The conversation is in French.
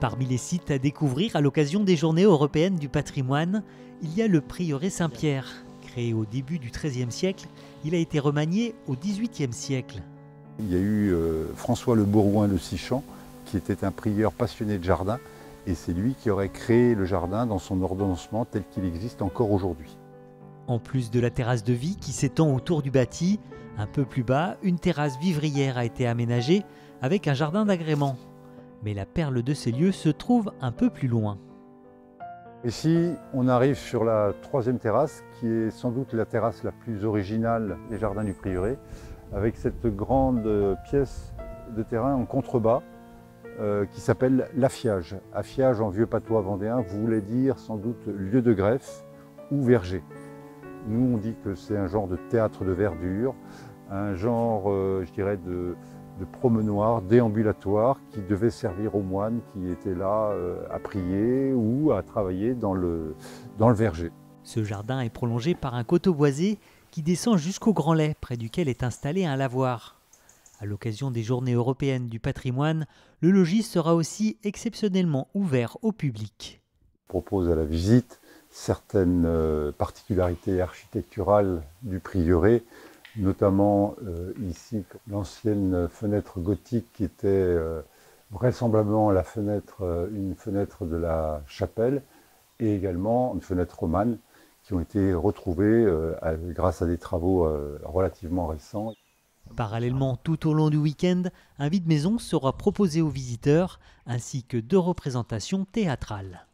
Parmi les sites à découvrir à l'occasion des Journées européennes du patrimoine, il y a le prieuré Saint-Pierre. Créé au début du XIIIe siècle, il a été remanié au XVIIIe siècle. Il y a eu François le Bourgoin de Sichamps, qui était un prieur passionné de jardin, et c'est lui qui aurait créé le jardin dans son ordonnancement tel qu'il existe encore aujourd'hui. En plus de la terrasse de vie qui s'étend autour du bâti, un peu plus bas, une terrasse vivrière a été aménagée avec un jardin d'agrément. Mais la perle de ces lieux se trouve un peu plus loin. Ici, on arrive sur la troisième terrasse, qui est sans doute la terrasse la plus originale des jardins du prieuré, avec cette grande pièce de terrain en contrebas qui s'appelle l'affiage. Affiage en vieux patois vendéen voulait dire sans doute lieu de greffe ou verger. Nous, on dit que c'est un genre de théâtre de verdure, un genre, je dirais, de promenoir déambulatoire qui devait servir aux moines qui étaient là à prier ou à travailler dans le verger. Ce jardin est prolongé par un coteau boisé qui descend jusqu'au Grand Lay, près duquel est installé un lavoir. À l'occasion des Journées européennes du patrimoine, le logis sera aussi exceptionnellement ouvert au public. On propose à la visite certaines particularités architecturales du prieuré, notamment ici l'ancienne fenêtre gothique qui était vraisemblablement une fenêtre de la chapelle et également une fenêtre romane qui ont été retrouvées grâce à des travaux relativement récents. Parallèlement, tout au long du week-end, un vide-maison sera proposé aux visiteurs ainsi que 2 représentations théâtrales.